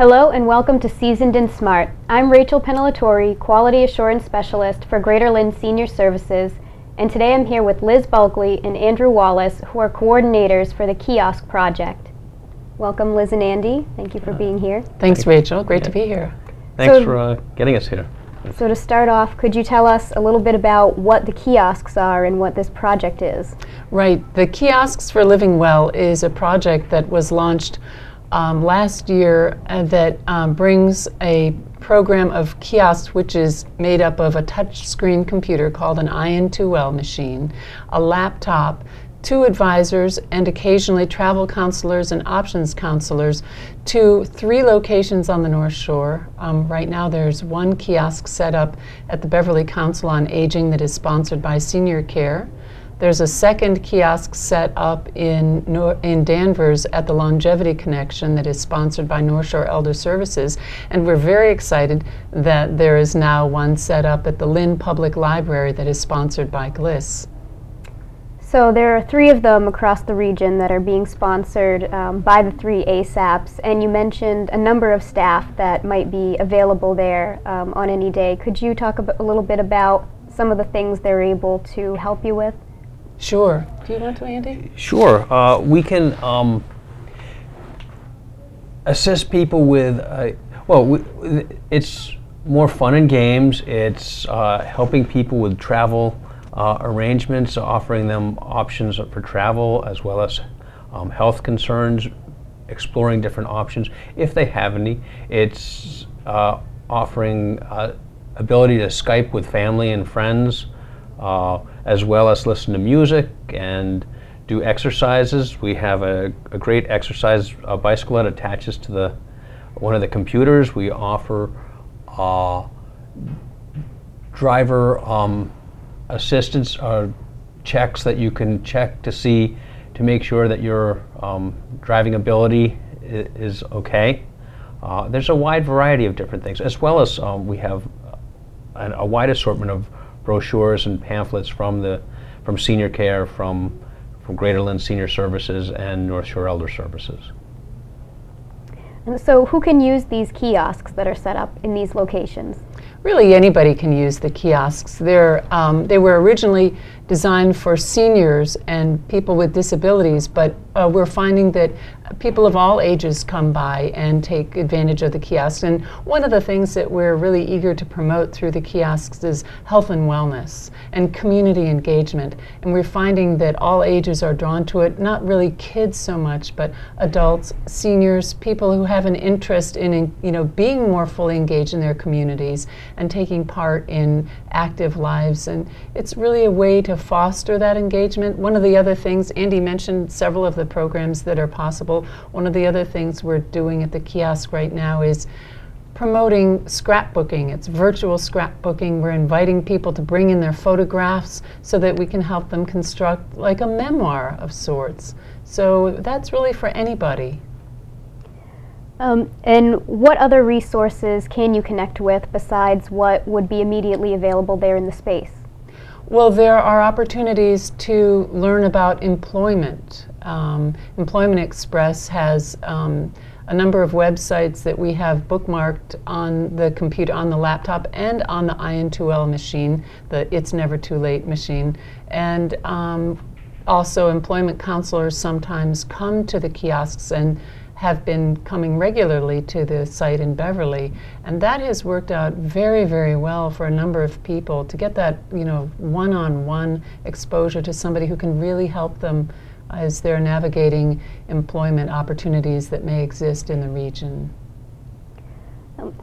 Hello and welcome to Seasoned and Smart. I'm Rachel Pennellatore, Quality Assurance Specialist for Greater Lynn Senior Services, and today I'm here with Liz Bulkley and Andrew Wallace, who are coordinators for the Kiosk project. Welcome, Liz and Andy. Thank you for being here. Thanks, Rachel. Great to be here. Thanks for getting us here. So to start off, could you tell us a little bit about what the kiosks are and what this project is? Right. The Kiosks for Living Well is a project that was launched last year that brings a program of kiosks which is made up of a touchscreen computer called an IN2L machine, a laptop, 2 advisors, and occasionally travel counselors and options counselors to 3 locations on the North Shore. Right now there's 1 kiosk set up at the Beverly Council on Aging that is sponsored by Senior Care. There's a 2nd kiosk set up in Danvers at the Longevity Connection that is sponsored by North Shore Elder Services, and we're very excited that there is now 1 set up at the Lynn Public Library that is sponsored by GLIS. So there are 3 of them across the region that are being sponsored by the 3 ASAPs, and you mentioned a number of staff that might be available there on any day. Could you talk a little bit about some of the things they're able to help you with? Sure. Do you want to, Andy? Sure. We can assist people with, it's more fun and games. It's helping people with travel arrangements, offering them options for travel as well as health concerns, exploring different options if they have any. It's offering ability to Skype with family and friends, as well as listen to music and do exercises. We have a great exercise bicycle that attaches to one of the computers. We offer driver assistance checks that you can check to make sure that your driving ability is okay. There's a wide variety of different things, as well as we have a wide assortment of brochures and pamphlets from Senior Care, from Greater Lynn Senior Services and North Shore Elder Services. And so who can use these kiosks that are set up in these locations? Really anybody can use the kiosks. They were originally designed for seniors and people with disabilities, but we're finding that people of all ages come by and take advantage of the kiosks. And one of the things that we're really eager to promote through the kiosks is health and wellness and community engagement. And we're finding that all ages are drawn to it, not really kids so much, but adults, seniors, people who have an interest in being more fully engaged in their communities and taking part in active lives. And it's really a way to foster that engagement. One of the other things, Andy mentioned several of the programs that are possible. One of the other things we're doing at the kiosk right now is promoting scrapbooking. It's virtual scrapbooking. We're inviting people to bring in their photographs so that we can help them construct like a memoir of sorts. So that's really for anybody. And what other resources can you connect with besides what would be immediately available there in the space? Well, there are opportunities to learn about employment. Employment Express has a number of websites that we have bookmarked on the computer, on the laptop, and on the IN2L machine, the It's Never Too Late machine. And also employment counselors sometimes come to the kiosks and have been coming regularly to the site in Beverly, and that has worked out very, very well for a number of people to get that, one-on-one exposure to somebody who can really help them as they're navigating employment opportunities that may exist in the region.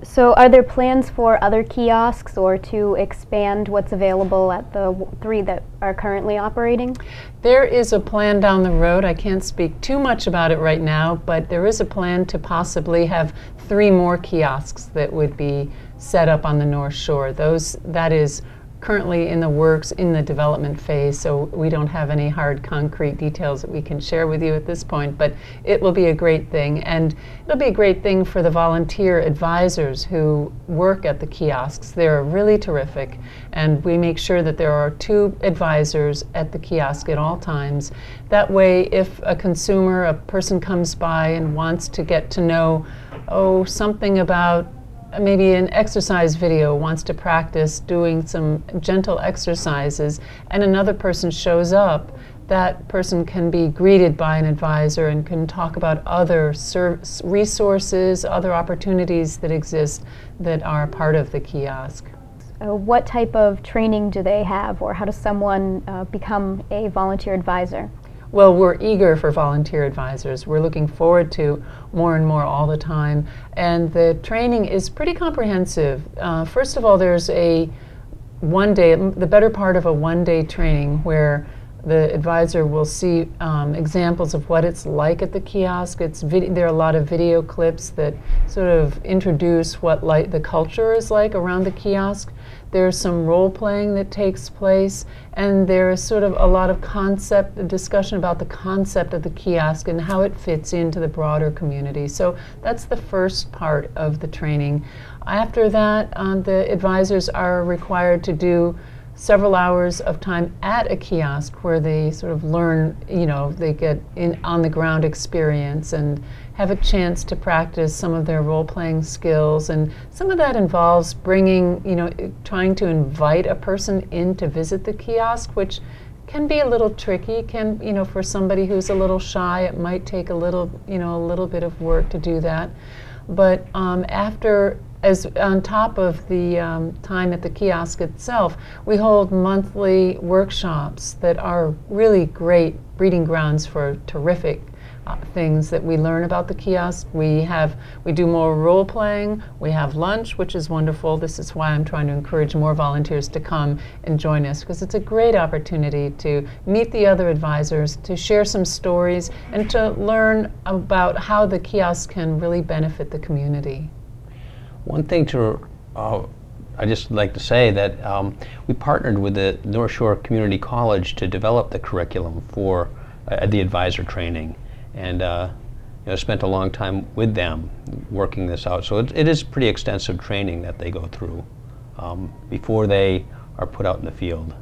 So are there plans for other kiosks or to expand what's available at the 3 that are currently operating? There is a plan down the road. I can't speak too much about it right now, but there is a plan to possibly have 3 more kiosks that would be set up on the North Shore. That is currently in the works, in the development phase, so we don't have any hard concrete details that we can share with you at this point, but it will be a great thing. And it'll be a great thing for the volunteer advisors who work at the kiosks. They're really terrific, and we make sure that there are 2 advisors at the kiosk at all times. That way, if a consumer, a person comes by and wants to get to know something about maybe an exercise video, wants to practice doing some gentle exercises, and another person shows up, that person can be greeted by an advisor and can talk about other resources, other opportunities that exist that are part of the kiosk. What type of training do they have, or how does someone become a volunteer advisor? Well, we're eager for volunteer advisors. We're looking forward to more and more all the time. And the training is pretty comprehensive. First of all, there's a one-day, the better part of a one-day training where the advisor will see examples of what it's like at the kiosk. There are a lot of video clips that sort of introduce what the culture is like around the kiosk. There's some role-playing that takes place, and there's sort of a lot of discussion about the concept of the kiosk and how it fits into the broader community. So that's the first part of the training. After that, the advisors are required to do several hours of time at a kiosk where they sort of learn, they get on-the-ground experience and have a chance to practice some of their role-playing skills. And some of that involves trying to invite a person in to visit the kiosk, which can be a little tricky. For somebody who's a little shy, it might take a little bit of work to do that. But on top of the time at the kiosk itself, we hold monthly workshops that are really great breeding grounds for terrific things that we learn about the kiosk. We do more role playing, we have lunch, which is wonderful. This is why I'm trying to encourage more volunteers to come and join us, because it's a great opportunity to meet the other advisors, to share some stories, and to learn about how the kiosk can really benefit the community. One thing I just like to say that we partnered with the North Shore Community College to develop the curriculum for the advisor training, and spent a long time with them working this out. So it is pretty extensive training that they go through before they are put out in the field.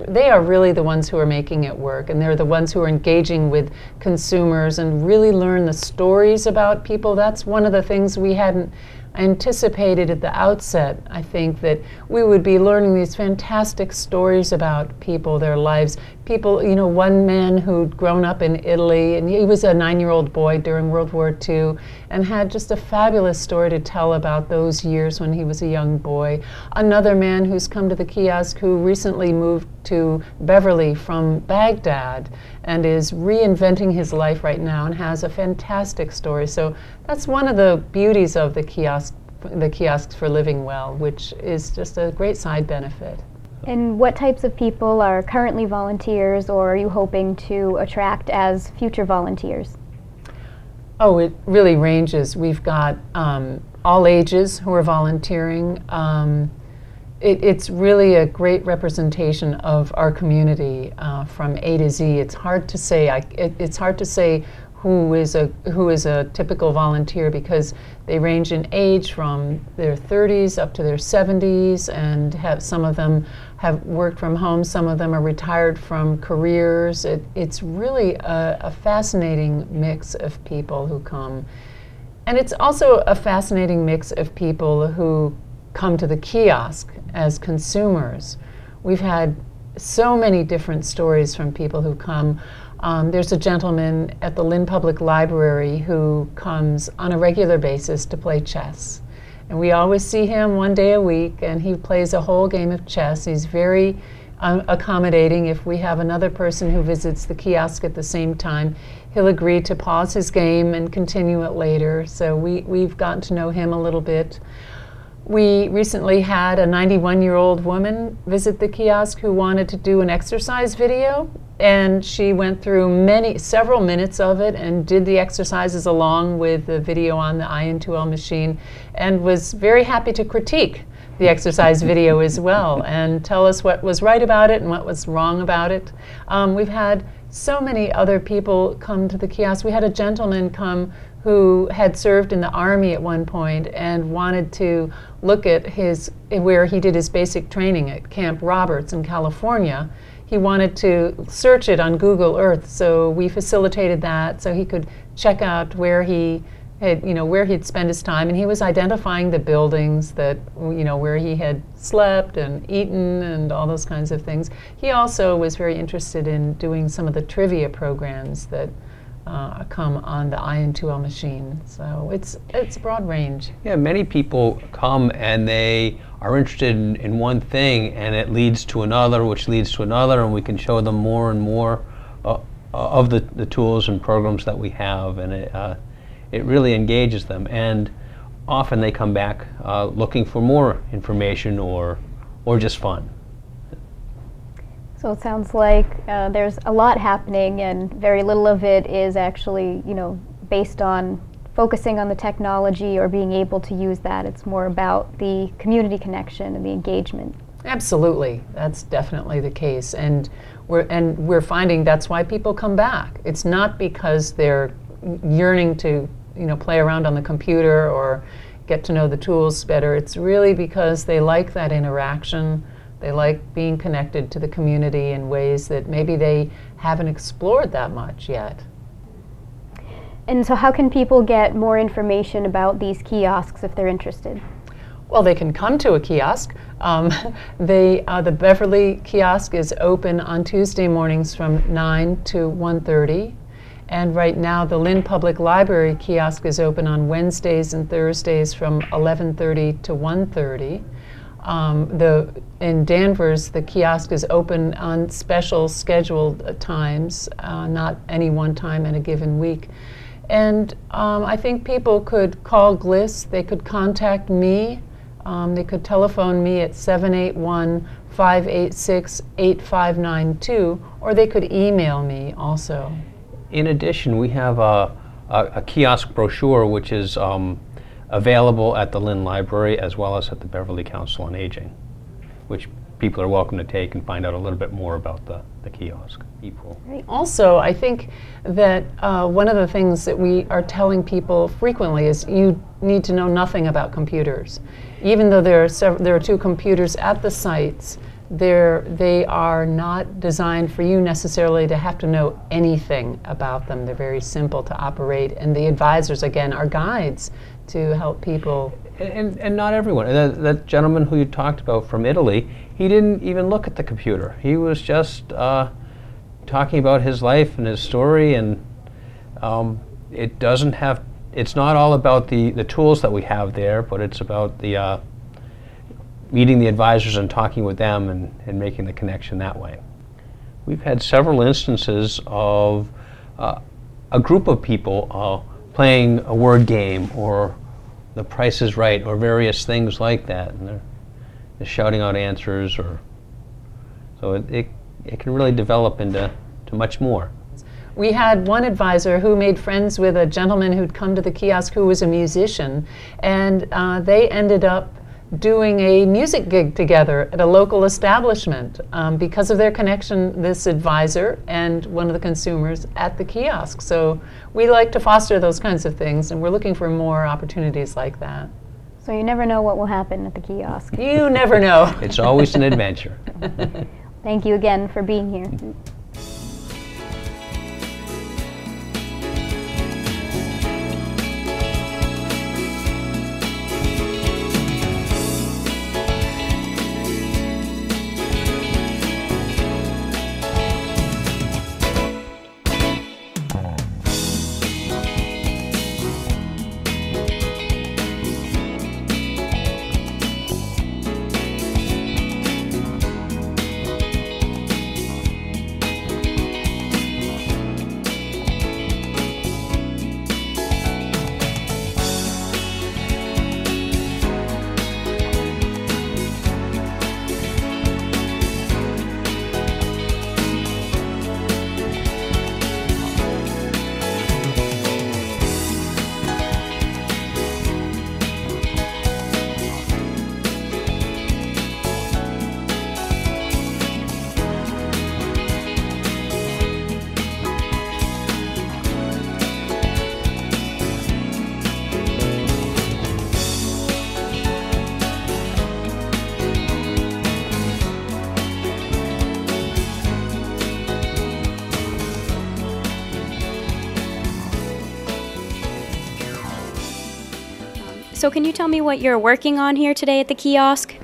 They are really the ones who are making it work, and they're the ones who are engaging with consumers and really learn the stories about people. That's one of the things we hadn't anticipated at the outset. I think that we would be learning these fantastic stories about people, their lives. People, one man who'd grown up in Italy, and he was a 9-year-old boy during World War II, and had just a fabulous story to tell about those years when he was a young boy. Another man who's come to the kiosk who recently moved to Beverly from Baghdad and is reinventing his life right now and has a fantastic story. So that's one of the beauties of the kiosks for living well, which is just a great side benefit. And what types of people are currently volunteers, or are you hoping to attract as future volunteers? Oh, it really ranges. We've got all ages who are volunteering. It's really a great representation of our community from A to Z. It's hard to say. It's hard to say who is a typical volunteer, because they range in age from their 30s up to their 70s, and some of them have worked from home, some of them are retired from careers. It's really a fascinating mix of people who come. And it's also a fascinating mix of people who come to the kiosk as consumers. We've had so many different stories from people who come. There's a gentleman at the Lynn Public Library who comes on a regular basis to play chess. And we always see him one day a week, and he plays a whole game of chess. He's very accommodating. If we have another person who visits the kiosk at the same time, he'll agree to pause his game and continue it later. So we've gotten to know him a little bit. We recently had a 91-year-old woman visit the kiosk who wanted to do an exercise video, and she went through several minutes of it and did the exercises along with the video on the IN2L machine, and was very happy to critique the exercise video as well and tell us what was right about it and what was wrong about it. We've had so many other people come to the kiosk. We had a gentleman come who had served in the Army at one point and wanted to look at where he did his basic training at Camp Roberts in California. He wanted to search it on Google Earth, so we facilitated that so he could check out where he where he'd spend his time, and he was identifying the buildings that, where he had slept and eaten and all those kinds of things. He also was very interested in doing some of the trivia programs that come on the IN2L machine. So it's a broad range. Yeah, many people come and they are interested in one thing, and it leads to another, which leads to another, and we can show them more and more of the tools and programs that we have, and it really engages them. And often they come back looking for more information or just fun. So it sounds like there's a lot happening, and very little of it is actually, based on focusing on the technology or being able to use that. It's more about the community connection and the engagement. Absolutely, that's definitely the case, and we're finding that's why people come back. It's not because they're yearning to play around on the computer or get to know the tools better. It's really because they like that interaction. They like being connected to the community in ways that maybe they haven't explored that much yet. And so how can people get more information about these kiosks if they're interested? Well, they can come to a kiosk. The Beverly kiosk is open on Tuesday mornings from 9 to 1:30. And right now the Lynn Public Library kiosk is open on Wednesdays and Thursdays from 11:30 to 1:30. In Danvers, the kiosk is open on special scheduled times, not any one time in a given week. And I think people could call Gliss, they could contact me, they could telephone me at 781-586-8592, or they could email me also. In addition, we have a kiosk brochure which is available at the Lynn Library as well as at the Beverly Council on Aging, which people are welcome to take and find out a little bit more about the kiosk people. Also, I think that one of the things that we are telling people frequently is you need to know nothing about computers. Even though there are 2 computers at the sites, they are not designed for you necessarily to have to know anything about them. They're very simple to operate, and the advisors, again, are guides to help people. And not everyone. That gentleman who you talked about from Italy, he didn't even look at the computer. He was just talking about his life and his story, and it's not all about the tools that we have there, but it's about the meeting the advisors and talking with them and making the connection that way. We've had several instances of a group of people playing a word game or The Price is Right or various things like that, and they're shouting out answers, so it can really develop into much more. We had one advisor who made friends with a gentleman who'd come to the kiosk who was a musician, and they ended up doing a music gig together at a local establishment because of their connection, this advisor and one of the consumers at the kiosk. So we like to foster those kinds of things, and we're looking for more opportunities like that. So you never know what will happen at the kiosk. You never know. It's always an adventure. Thank you again for being here. So can you tell me what you're working on here today at the kiosk?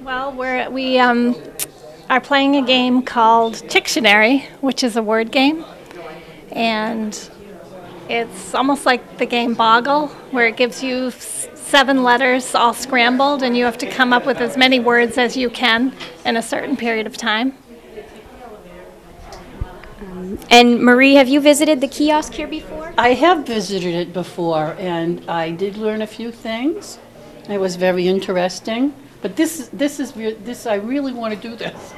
Well, we are playing a game called Dictionary, which is a word game. And it's almost like the game Boggle, where it gives you 7 letters all scrambled, and you have to come up with as many words as you can in a certain period of time. And Marie, have you visited the kiosk here before? I have visited it before, and I did learn a few things. It was very interesting. But this I really want to do this.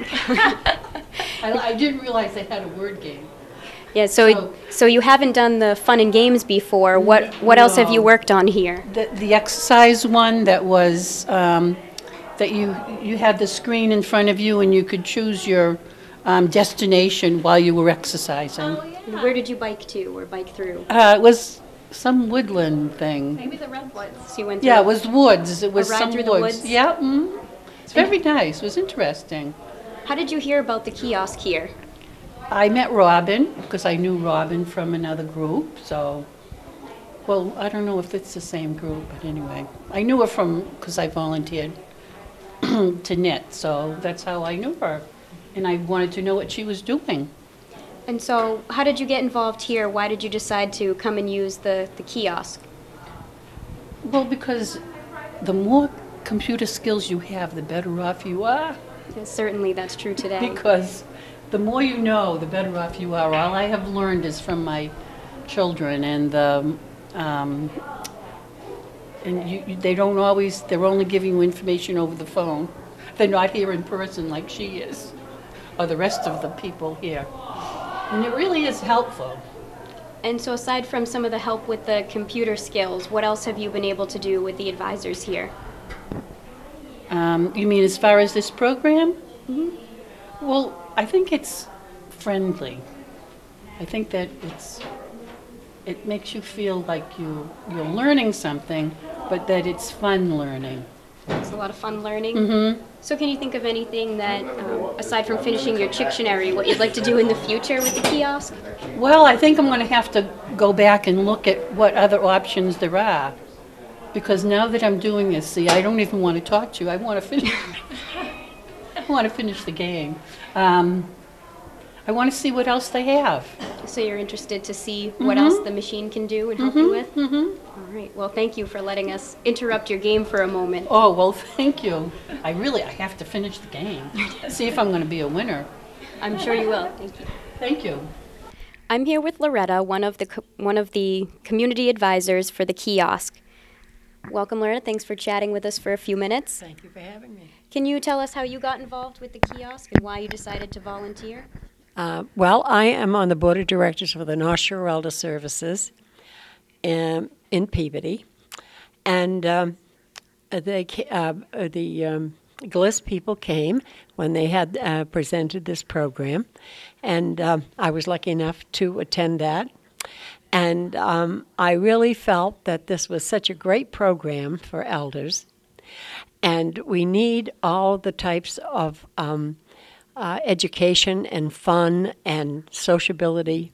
I didn't realize they had a word game. Yeah, so you haven't done the fun and games before. What else have you worked on here? The exercise one that was that you had the screen in front of you and you could choose your destination while you were exercising. Oh, yeah. And where did you bike to or bike through? It was some woodland thing. Maybe the redwoods. So you went through Yeah, it was woods. It was ride some through the woods. woods? Yeah, it's very nice. It was interesting. How did you hear about the kiosk here? I met Robin because I knew Robin from another group. So, well, I don't know if it's the same group, but anyway, I knew her because I volunteered to knit. So that's how I knew her, and I wanted to know what she was doing. And so how did you get involved here? Why did you decide to come and use the kiosk? Well, because the more computer skills you have, the better off you are. Yes, certainly that's true today. Because the more you know, the better off you are. All I have learned is from my children, and they don't always. They're only giving you information over the phone. They're not here in person like she is, or the rest of the people here. And it really is helpful. And so aside from some of the help with the computer skills, what else have you been able to do with the advisors here? You mean as far as this program? Mm-hmm. Well, I think it's friendly. I think that it makes you feel like you're learning something, but that it's fun learning. It's a lot of fun learning. Mm-hmm. So can you think of anything that, aside from finishing your Dictionary, what you'd like to do in the future with the kiosk? Well, I think I'm going to have to go back and look at what other options there are. Because now that I'm doing this, see, I don't even want to talk to you. I want to finish. I want to finish the game. I want to see what else they have. So you're interested to see what else the machine can do and help you with? Mm-hmm. All right. Well, thank you for letting us interrupt your game for a moment. Oh, well, thank you. I have to finish the game. See if I'm going to be a winner. I'm sure you will. Thank you. Thank you. I'm here with Loretta, one of the community advisors for the kiosk. Welcome, Loretta. Thanks for chatting with us for a few minutes. Thank you for having me. Can you tell us how you got involved with the kiosk and why you decided to volunteer? Well, I am on the board of directors for the North Shore Elder Services in Peabody, and the GLIS people came when they had presented this program, and I was lucky enough to attend that. And I really felt that this was such a great program for elders, and we need all the types of education and fun and sociability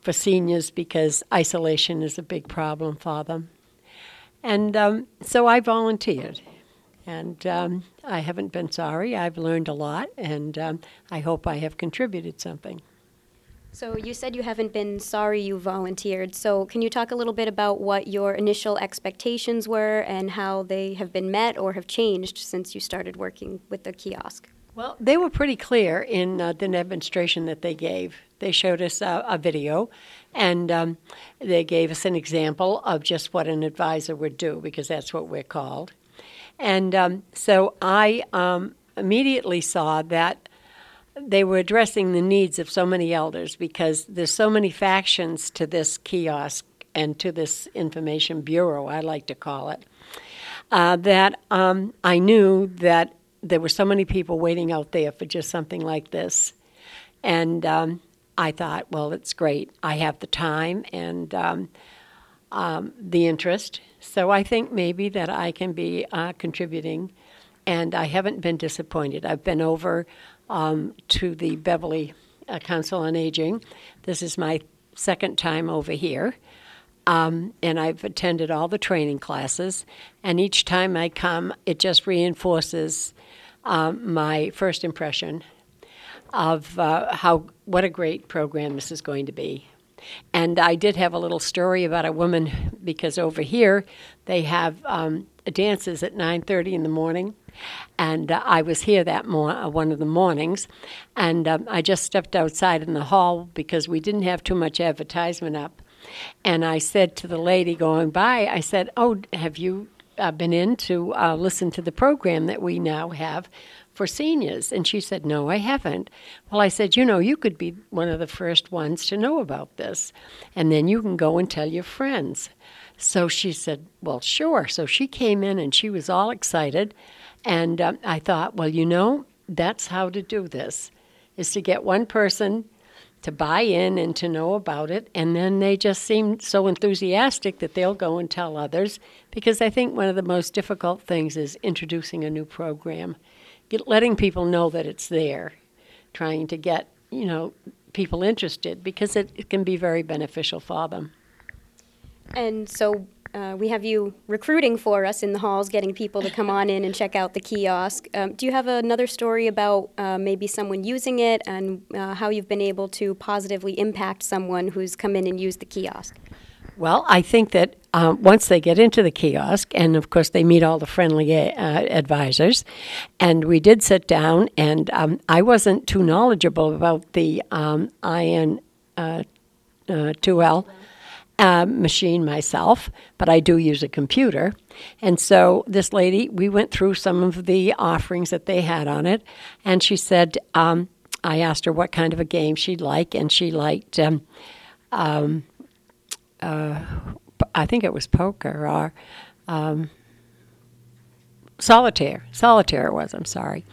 for seniors because isolation is a big problem for them. And so I volunteered, and I haven't been sorry. I've learned a lot, and I hope I have contributed something. So you said you haven't been sorry you volunteered. So can you talk a little bit about what your initial expectations were and how they have been met or have changed since you started working with the kiosk? Well, they were pretty clear in the demonstration that they gave. They showed us a video, and they gave us an example of just what an advisor would do, because that's what we're called. And so I immediately saw that they were addressing the needs of so many elders, because there's so many factions to this kiosk and to this information bureau, I like to call it, that I knew that there were so many people waiting out there for just something like this. And I thought, well, it's great. I have the time and the interest. So I think maybe that I can be contributing. And I haven't been disappointed. I've been over to the Beverly Council on Aging. This is my second time over here. and I've attended all the training classes, and each time I come, it just reinforces my first impression of what a great program this is going to be. And I did have a little story about a woman, because over here they have dances at 9:30 in the morning, and I was here that one of the mornings, and I just stepped outside in the hall because we didn't have too much advertisement up, and I said to the lady going by, I said, "Oh, have you been in to listen to the program that we now have for seniors?" And she said, "No, I haven't." Well, I said, you could be one of the first ones to know about this, and then you can go and tell your friends. So she said, "Well, sure." So she came in and she was all excited, and I thought, well, that's how to do this, is to get one person to buy in and to know about it, and then they just seem so enthusiastic that they'll go and tell others, because I think one of the most difficult things is introducing a new program. Letting people know that it's there, trying to get, people interested, because it can be very beneficial for them. And so we have you recruiting for us in the halls, getting people to come on in and check out the kiosk. Do you have another story about maybe someone using it and how you've been able to positively impact someone who's come in and used the kiosk? Well, I think that once they get into the kiosk, and of course they meet all the friendly advisors, and we did sit down, and I wasn't too knowledgeable about the IN2L machine myself, but I do use a computer. And so this lady, we went through some of the offerings that they had on it, and she said, I asked her what kind of a game she'd like, and she liked I think it was poker or solitaire. Solitaire it was, I'm sorry.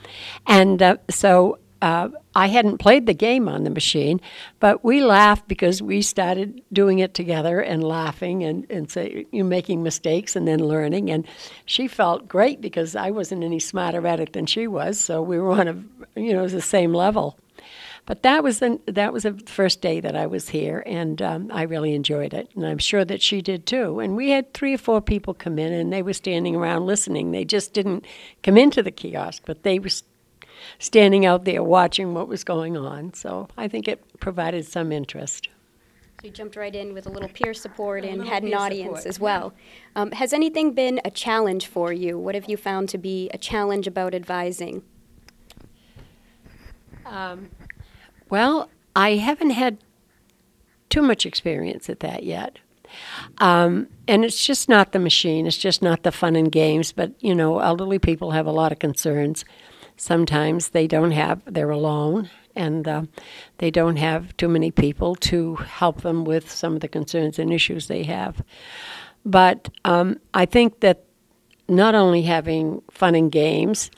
And so I hadn't played the game on the machine, but we laughed because we started doing it together and laughing and say, making mistakes and then learning. And she felt great because I wasn't any smarter at it than she was, so we were on the same level. But that was the first day that I was here, and I really enjoyed it, and I'm sure that she did too. And we had 3 or 4 people come in, and they were standing around listening. They just didn't come into the kiosk, but they were standing out there watching what was going on. So I think it provided some interest. So you jumped right in with a little peer support and had an audience as well. Has anything been a challenge for you? What have you found to be a challenge about advising? Well, I haven't had too much experience at that yet. And it's just not the machine. It's just not the fun and games. But, elderly people have a lot of concerns. Sometimes they're alone, and they don't have too many people to help them with some of the concerns and issues they have. But I think that not only having fun and games,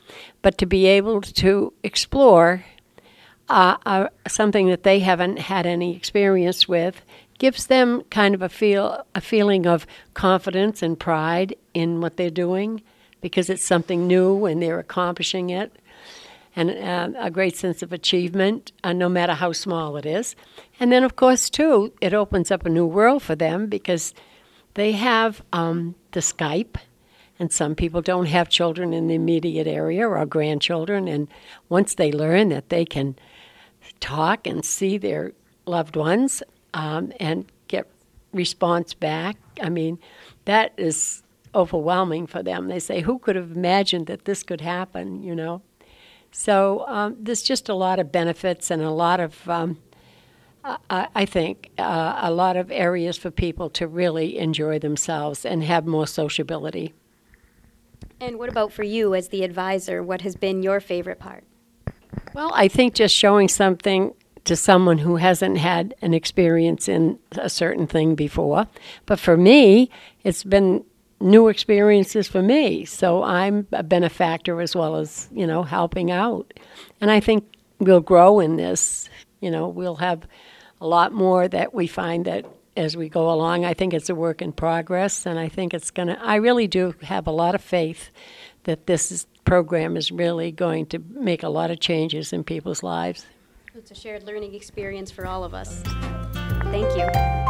but to be able to explore something that they haven't had any experience with gives them kind of a feeling of confidence and pride in what they're doing, because it's something new and they're accomplishing it, and a great sense of achievement, no matter how small it is. And then, of course, too, it opens up a new world for them, because they have the Skype, and some people don't have children in the immediate area or grandchildren, and once they learn that they can talk and see their loved ones and get response back, I mean, that is overwhelming for them. They say, who could have imagined that this could happen, So there's just a lot of benefits and a lot of, I think, a lot of areas for people to really enjoy themselves and have more sociability. And what about for you as the advisor? What has been your favorite part? Well, I think just showing something to someone who hasn't had an experience in a certain thing before. But for me, it's been new experiences for me. So I'm a benefactor as well as, helping out. And I think we'll grow in this. We'll have a lot more that we find that as we go along. I think it's a work in progress, and I think I really do have a lot of faith that this program is really going to make a lot of changes in people's lives. It's a shared learning experience for all of us. Thank you.